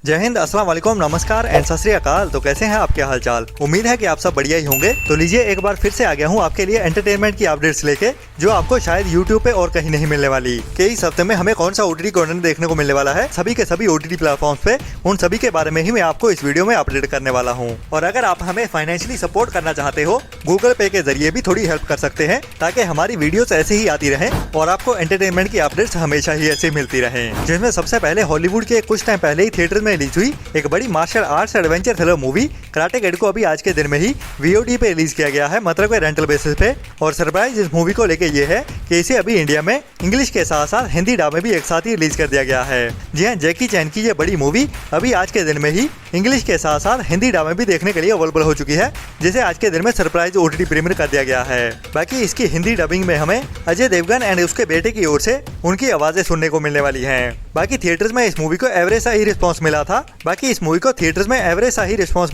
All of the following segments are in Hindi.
जय हिंद, अस्सलाम वालेकुम, नमस्कार एंड सत श्री अकाल। तो कैसे हैं आपके हालचाल। उम्मीद है कि आप सब बढ़िया ही होंगे। तो लीजिए एक बार फिर से आ गया हूं आपके लिए एंटरटेनमेंट की अपडेट्स लेके, जो आपको शायद यूट्यूब पे और कहीं नहीं मिलने वाली। कि इस हफ्ते में हमें कौन सा ओटीटी कंटेंट देखने को मिलने वाला है सभी के सभी ओटीटी प्लेटफॉर्म्स पे, उन सभी के बारे में ही मैं आपको इस वीडियो में अपडेट करने वाला हूँ। और अगर आप हमें फाइनेंशियली सपोर्ट करना चाहते हो, गूगल पे के जरिए भी थोड़ी हेल्प कर सकते हैं, ताकि हमारी वीडियोस ऐसे ही आती रहे और आपको एंटरटेनमेंट की अपडेट्स हमेशा ही ऐसे मिलती रहे। जिसमें सबसे पहले हॉलीवुड के कुछ टाइम पहले ही थिएटर में रिलीज हुई एक बड़ी martial arts adventure thriller movie Karate Kid को अभी आज के दिन में ही वीओडी पे रिलीज किया गया है, मतलब के रेंटल बेसिस पे। और सरप्राइज इस मूवी को लेके ये है कि इसे अभी इंडिया में इंग्लिश के साथ साथ हिंदी डब में भी एक साथ ही रिलीज कर दिया गया है। जी हाँ, जैकी चैन की ये बड़ी मूवी अभी आज के दिन में ही इंग्लिश के साथ साथ हिंदी डब में भी देखने के लिए अवेलेबल हो चुकी है, जिसे आज के दिन में सरप्राइज ओटीटी प्रीमियर कर दिया गया है। बाकी इसकी हिंदी डबिंग में हमें अजय देवगन एंड उसके बेटे की ओर से उनकी आवाजें सुनने को मिलने वाली हैं। बाकी थिएटर्स में इस मूवी को एवरेज सा ही रिस्पॉन्स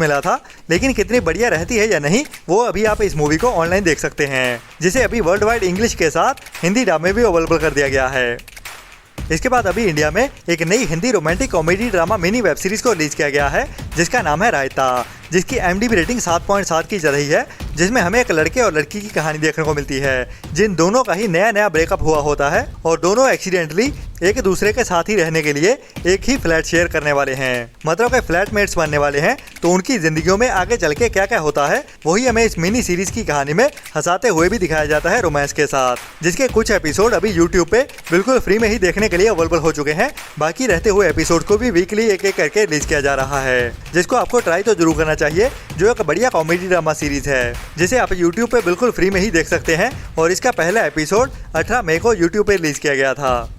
मिला था, लेकिन कितनी बढ़िया रहती है या नहीं वो अभी आप इस मूवी को ऑनलाइन देख सकते हैं, जिसे अभी वर्ल्ड वाइड इंग्लिश के साथ हिंदी डब में भी अवेलेबल कर दिया गया है। इसके बाद अभी इंडिया में एक नई Hindi romantic comedy drama mini web series को रिलीज किया गया है, जिसका नाम है रायता, जिसकी IMDb रेटिंग 7.7 की चल रही है। जिसमें हमें एक लड़के और लड़की की कहानी देखने को मिलती है, जिन दोनों का ही नया ब्रेकअप हुआ होता है और दोनों एक्सीडेंटली एक दूसरे के साथ ही रहने के लिए एक ही फ्लैट शेयर करने वाले हैं, मतलब के फ्लैटमेट्स बनने वाले हैं। तो उनकी जिंदगियों में आगे चल के क्या क्या होता है वही हमें इस मिनी सीरीज की कहानी में हंसाते हुए भी दिखाया जाता है रोमांस के साथ, जिसके कुछ एपिसोड अभी यूट्यूब पे बिल्कुल फ्री में ही देखने के लिए अवेलेबल हो चुके हैं। बाकी रहते हुए एपिसोड को भी वीकली एक एक करके रिलीज किया जा रहा है, जिसको आपको ट्राई तो जरूर करना चाहिए। जो एक बढ़िया कॉमेडी ड्रामा सीरीज है, जिसे आप यूट्यूब पे बिल्कुल फ्री में ही देख सकते हैं। और इसका पहला एपिसोड 18 मई को यूट्यूब पे रिलीज किया गया था।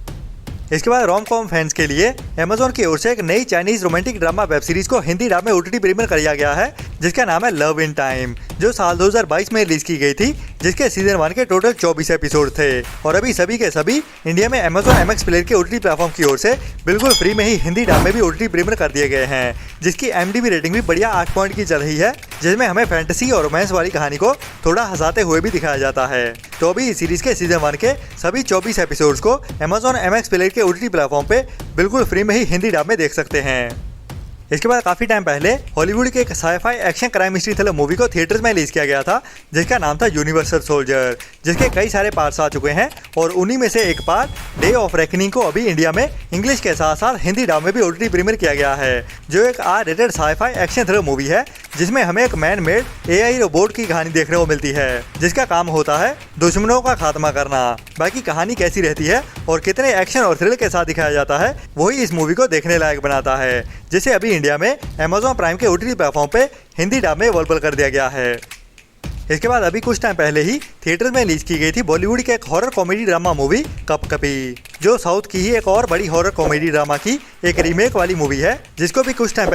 इसके बाद रोम कॉम फैंस के लिए अमेज़न की ओर से एक नई Chinese romantic drama web series को हिंदी डब में ओटीटी प्रीमियर किया गया है, जिसका नाम है लव इन टाइम, जो साल 2022 में रिलीज की गई थी, जिसके सीजन 1 के टोटल 24 एपिसोड थे। और अभी सभी के सभी इंडिया में Amazon MX प्लेयर के ओटीटी प्लेटफॉर्म की ओर से बिल्कुल फ्री में ही हिंदी डब में भी ओटीटी प्रीमियर कर दिए गए हैं, जिसकी IMDb रेटिंग भी बढ़िया 8 पॉइंट की चल रही है, जिसमें हमें फैंटेसी और रोमांस वाली कहानी को थोड़ा हंसाते हुए भी दिखाया जाता है। तो अभी इस सीरीज के सीजन 1 के सभी 24 एपिसोड्स को Amazon MX प्लेयर के ओटीटी प्लेटफॉर्म पे बिल्कुल फ्री में ही हिंदी डब में देख सकते हैं। इसके बाद काफी टाइम पहले हॉलीवुड के एक sci fi action crime mystery thriller movie को थिएटर्स में रिलीज किया गया था, जिसका नाम था यूनिवर्सल सोल्जर, जिसके कई सारे पार्ट्स आ चुके हैं। और उन्हीं में से एक पार्ट डे ऑफ रेकनिंग को अभी इंडिया में इंग्लिश के साथ साथ हिंदी डब में भी ओटीटी प्रीमियर किया गया है, जो एक R-rated sci-fi action thriller movie है, जिसमें हमें एक मैन मेड AI रोबोट की कहानी देखने को मिलती है, जिसका काम होता है दुश्मनों का खात्मा करना। बाकी कहानी कैसी रहती है और कितने एक्शन और थ्रिल के साथ दिखाया जाता है वही इस मूवी को देखने लायक बनाता है, जिसे अभी इंडिया में Amazon प्राइम के ओटीटी प्लेटफॉर्म पे हिंदी डब में अवेलेबल कर दिया गया है। इसके बाद अभी कुछ टाइम पहले ही थिएटर में रिलीज की गई थी बॉलीवुड के एक horror comedy drama movie cup कपी, जो साउथ की ही एक और बड़ी हॉरर कॉमेडी ड्रामा की एक रीमेक वाली मूवी है, जिसको भी कुछ टाइम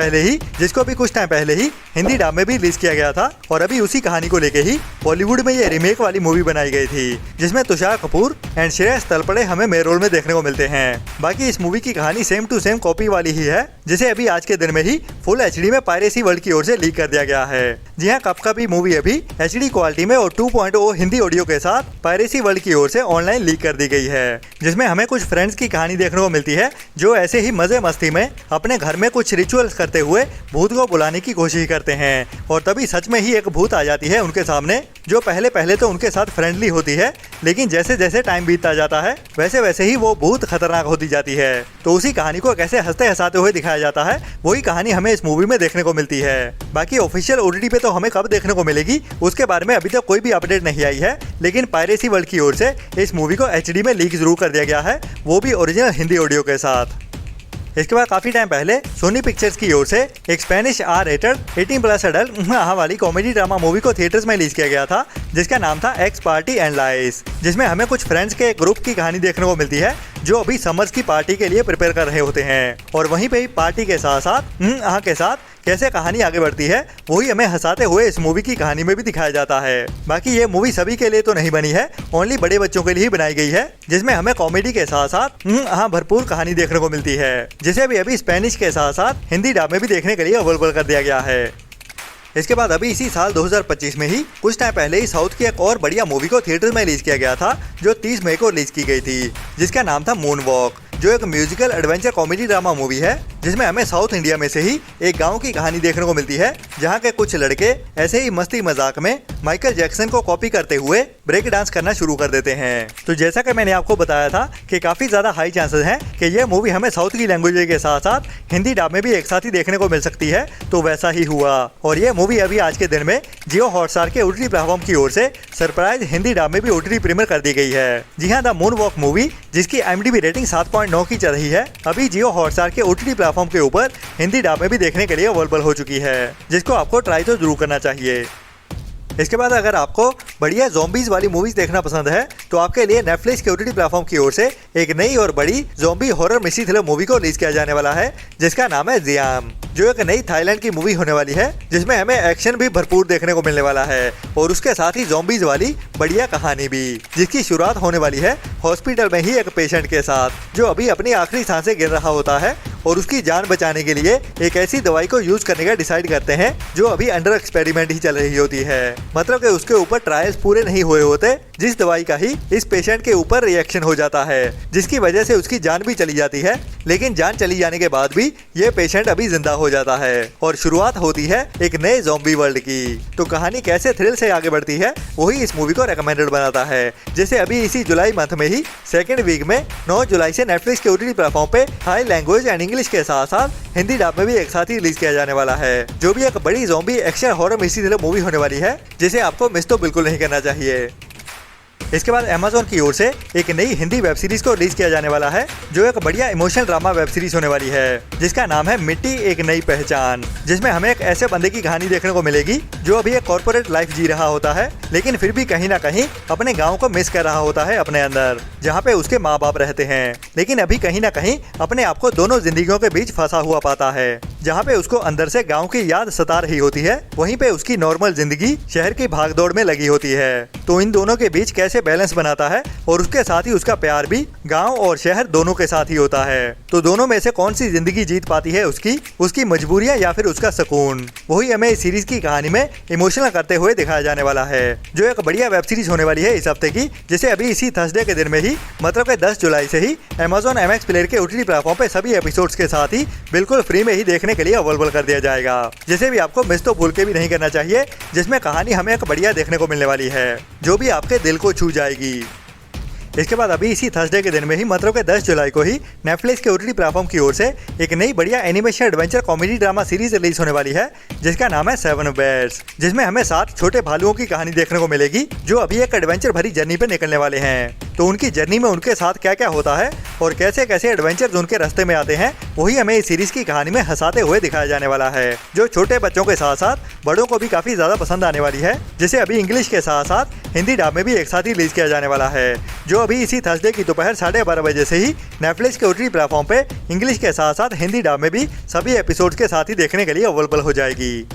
पहले ही हिंदी डब में भी रिलीज किया गया था। और अभी उसी कहानी को लेके ही बॉलीवुड में ये रीमेक वाली मूवी बनाई गई थी, जिसमें तुषार कपूर एंड श्रेयस तलपड़े हमें मेन रोल में देखने को मिलते हैं। बाकी इस मूवी की कहानी सेम टू सेम कॉपी वाली ही है, जिसे अभी आज के दिन में ही फुल HD में पायरेसी वर्ल्ड की ओर से लीक कर दिया गया है। जी हाँ, कप कपी मूवी अभी HD क्वालिटी में और 2.0 हिंदी ऑडियो के साथ पायरेसी वर्ल्ड की ओर से ऑनलाइन लीक कर दी गई है, जिसमें हमें कुछ फ्रेंड्स की कहानी देखने को मिलती है, जो ऐसे ही मजे मस्ती में अपने घर में कुछ रिचुअल्स करते हुए भूत को बुलाने की कोशिश करते हैं। और तभी सच में ही एक भूत आ जाती है उनके सामने, जो पहले तो उनके साथ फ्रेंडली होती है, लेकिन जैसे जैसे टाइम बीतता जाता है वैसे वैसे ही वो भूत खतरनाक होती जाती है। तो उसी कहानी को कैसे हंसते हंसाते हुए दिखाया जाता है वही कहानी हमें इस मूवी में देखने को मिलती है। बाकी ऑफिशियल ओटीटी पे तो हमें कब देखने को मिलेगी उसके बारे में अभी तक कोई भी अपडेट नहीं आई है, लेकिन पायरेसी वर्ल्ड की ओर से इस मूवी को HD में लीक जरूर कर दिया गया है, वो भी ओरिजिनल हिंदी ऑडियो के साथ। इसके बाद काफी टाइम पहले सोनी पिक्चर्स की ओर से एक स्पेनिश R-rated 18+ एडल्ट वाली कॉमेडी ड्रामा मूवी को थिएटर्स में रिलीज किया गया था, जिसका नाम था एक्स पार्टी एंड लाइस, जिसमें हमें कुछ फ्रेंड्स के ग्रुप की कहानी देखने को मिलती है, जो अभी समर्स की पार्टी के लिए प्रिपेयर कर रहे होते हैं। और वहीं पे ही पार्टी के साथ साथ कैसे कहानी आगे बढ़ती है वही हमें हंसाते हुए इस मूवी की कहानी में भी दिखाया जाता है। बाकी ये मूवी सभी के लिए तो नहीं बनी है, ओनली बड़े बच्चों के लिए ही बनाई गई है, जिसमें हमें कॉमेडी के साथ साथ भरपूर कहानी देखने को मिलती है, जिसे भी अभी स्पेनिश के साथ साथ हिंदी डब में भी देखने के लिए अवेलेबल कर दिया गया है। इसके बाद अभी इसी साल 2025 में ही कुछ टाइम पहले ही साउथ की एक और बढ़िया मूवी को थिएटर में रिलीज किया गया था, जो 30 मई को रिलीज की गई थी, जिसका नाम था मून वॉक, जो एक musical adventure comedy drama movie है, जिसमें हमें साउथ इंडिया में से ही एक गांव की कहानी देखने को मिलती है, जहां के कुछ लड़के ऐसे ही मस्ती मजाक में माइकल जैक्सन को कॉपी करते हुए ब्रेक डांस करना शुरू कर देते हैं। तो जैसा कि मैंने आपको बताया था कि काफी ज्यादा हाई चांसेस हैं कि यह मूवी हमें साउथ की लैंग्वेज के साथ साथ हिंदी डब में भी एक साथ ही देखने को मिल सकती है, तो वैसा ही हुआ। और यह मूवी अभी आज के दिन में जियो हॉटस्टार के OTT प्लेटफॉर्म की ओर से सरप्राइज हिंदी डब में भी OTT प्रीमियर कर दी गई है। जी हाँ, द मून वॉक मूवी, जिसकी IMDb रेटिंग 7.9 की चल रही है, अभी जियो हॉटस्टार के OTT प्लेटफॉर्म के ऊपर हिंदी डब में भी देखने के लिए अवेलेबल हो चुकी है, जिसको आपको ट्राई तो जरूर करना चाहिए। इसके बाद अगर आपको बढ़िया ज़ॉम्बीज वाली मूवीज देखना पसंद है, तो आपके लिए नेटफ्लिक्स के OTT प्लेटफॉर्म की ओर से एक नई और बड़ी zombie horror mystery thriller movie को रिलीज किया जाने वाला है, जिसका नाम है ज़ियाम, जो एक नई थाईलैंड की मूवी होने वाली है, जिसमें हमें एक्शन भी भरपूर देखने को मिलने वाला है और उसके साथ ही ज़ॉम्बीज वाली बढ़िया कहानी भी, जिसकी शुरुआत होने वाली है हॉस्पिटल में ही एक पेशेंट के साथ, जो अभी अपनी आखिरी सांसें गिन रहा होता है और उसकी जान बचाने के लिए एक ऐसी दवाई को यूज करने का डिसाइड करते हैं जो अभी अंडर एक्सपेरिमेंट ही चल रही होती है। मतलब कि उसके ऊपर ट्रायल्स पूरे नहीं हुए होते, जिस दवाई का ही इस पेशेंट के ऊपर रिएक्शन हो जाता है, जिसकी वजह से उसकी जान भी चली जाती है। लेकिन जान चली जाने के बाद भी ये पेशेंट अभी जिंदा हो जाता है और शुरुआत होती है एक नए ज़ॉम्बी वर्ल्ड की। तो कहानी कैसे थ्रिल से आगे बढ़ती है, वही इस मूवी को रेकमेंडेड बनाता है। जैसे अभी इसी जुलाई मंथ में ही सेकेंड वीक में 9 जुलाई से नेटफ्लिक्स के OTT प्लेटफॉर्म पे थाई लैंग्वेज एंड इंग्लिश के साथ साथ हिंदी डब में भी एक साथ ही रिलीज किया जाने वाला है, जो भी एक बड़ी zombie action horror mystery thriller movie होने वाली है, जिसे आपको मिस तो बिल्कुल नहीं करना चाहिए। इसके बाद Amazon की ओर से एक नई हिंदी वेब सीरीज को रिलीज किया जाने वाला है, जो एक बढ़िया इमोशनल ड्रामा वेब सीरीज होने वाली है, जिसका नाम है मिट्टी एक नई पहचान, जिसमें हमें एक ऐसे बंदे की कहानी देखने को मिलेगी जो अभी एक कॉर्पोरेट लाइफ जी रहा होता है, लेकिन फिर भी कहीं ना कहीं अपने गाँव को मिस कर रहा होता है अपने अंदर, जहाँ पे उसके माँ बाप रहते हैं, लेकिन अभी कहीं ना कहीं अपने आप को दोनों जिंदगियों के बीच फंसा हुआ पाता है, जहाँ पे उसको अंदर से गाँव की याद सता रही होती है, वहीं पे उसकी नॉर्मल जिंदगी शहर की भागदौड़ में लगी होती है। तो इन दोनों के बीच कैसे बैलेंस बनाता है और उसके साथ ही उसका प्यार भी गांव और शहर दोनों के साथ ही होता है। तो दोनों में से कौन सी जिंदगी जीत पाती है उसकी मजबूरियां या फिर उसका सुकून, वही हमें इस सीरीज की कहानी में इमोशनल करते हुए दिखाया जाने वाला है, जो एक बढ़िया वेब सीरीज होने वाली है इस हफ्ते की, जिसे अभी इसी थर्सडे के दिन में ही, मतलब कि 10 जुलाई से ही Amazon MX प्लेयर के OTT प्लेटफॉर्म पे सभी एपिसोड्स के साथ ही बिल्कुल फ्री में ही देखने के लिए अवेलेबल कर दिया जाएगा, जिसे भी आपको मिस तो भूल के भी नहीं करना चाहिए, जिसमें कहानी हमें एक बढ़िया देखने को मिलने वाली है, जो भी आपके दिल को छू जाएगी। इसके बाद अभी इसी थर्सडे के दिन में ही, मतलब कि 10 जुलाई को ही, नेटफ्लिक्स के OTT प्लेटफॉर्म की ओर से एक नई बढ़िया animation adventure comedy drama series release होने वाली है, जिसका नाम है 7 बेयर्स, जिसमें हमें 7 छोटे भालुओं की कहानी देखने को मिलेगी, जो अभी एक एडवेंचर भरी जर्नी पे निकलने वाले हैं। तो उनकी जर्नी में उनके साथ क्या क्या होता है और कैसे कैसे एडवेंचर्स उनके रास्ते में आते हैं, वही हमें इस सीरीज की कहानी में हंसाते हुए दिखाया जाने वाला है, जो छोटे बच्चों के साथ साथ बड़ों को भी काफी ज्यादा पसंद आने वाली है, जिसे अभी इंग्लिश के साथ साथ हिंदी डब में भी एक साथ ही रिलीज किया जाने वाला है, जो अभी इसी थर्सडे की दोपहर 12:30 बजे से ही नेटफ्लिक्स के OTT प्लेटफॉर्म पे इंग्लिश के साथ साथ हिंदी डब में भी सभी एपिसोड्स के साथ ही देखने के लिए अवेलेबल हो जाएगी।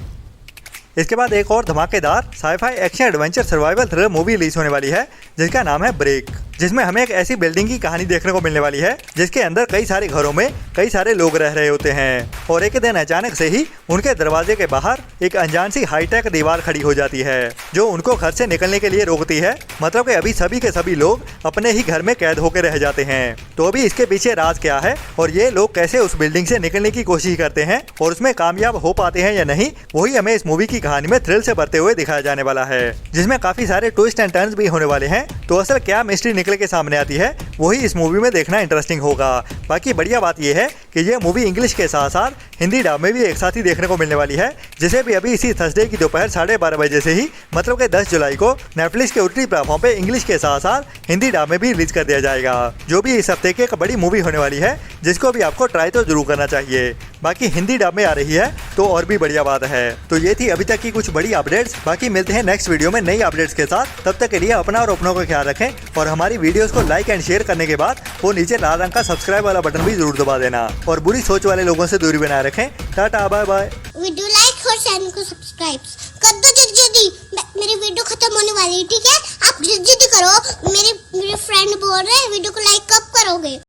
इसके बाद एक और धमाकेदार sci fi action adventure survival thriller movie release होने वाली है, जिसका नाम है ब्रेक, जिसमें हमें एक ऐसी बिल्डिंग की कहानी देखने को मिलने वाली है, जिसके अंदर कई सारे घरों में कई सारे लोग रह रहे होते हैं और एक दिन अचानक से ही उनके दरवाजे के बाहर एक अनजान सी हाईटेक दीवार खड़ी हो जाती है, जो उनको घर से निकलने के लिए रोकती है। मतलब कि अभी सभी के सभी लोग अपने ही घर में कैद होकर रह जाते हैं। तो अभी इसके पीछे राज क्या है और ये लोग कैसे उस बिल्डिंग से निकलने की कोशिश करते हैं और उसमें कामयाब हो पाते हैं या नहीं, वही हमें इस मूवी की कहानी में थ्रिल से भरते हुए दिखाया जाने वाला है, जिसमें काफी सारे ट्विस्ट एंड टर्न्स भी होने वाले हैं। तो असल क्या मिस्ट्री निकल के सामने आती है, वही इस मूवी में देखना इंटरेस्टिंग होगा। बाकी बढ़िया बात यह है कि यह मूवी इंग्लिश के साथ साथ हिंदी डब में भी एक साथ ही देखने को मिलने वाली है, जिसे भी अभी इसी थर्सडे की दोपहर 12:30 बजे से ही, मतलब कि 10 जुलाई को नेटफ्लिक्स के OTT प्लेटफॉर्म पे इंग्लिश के साथ साथ हिंदी डब में भी रिलीज कर दिया जाएगा, जो भी इस हफ्ते की एक बड़ी मूवी होने वाली है, जिसको भी आपको ट्राई तो जरूर करना चाहिए। बाकी हिंदी डब में आ रही है तो और भी बढ़िया बात है। तो ये थी अभी तक की कुछ बड़ी अपडेट्स। बाकी मिलते हैं नेक्स्ट वीडियो में नई अपडेट्स के साथ। तब तक के लिए अपना और अपनों का ख्याल रखें और हमारी वीडियोस को लाइक एंड शेयर करने के बाद वो नीचे लाल रंग का सब्सक्राइब वाला बटन भी जरूर दबा देना और बुरी सोच वाले लोगों से दूरी बनाए रखें। Tata bye bye. Video like और चैनल को सब्सक्राइब कर दो जल्दी। मेरी वीडियो खत्म होने वाली है, ठीक है? आप जल्दी करो। मेरे फ्रेंड बोल रहे हैं वीडियो को लाइक कब करोगे?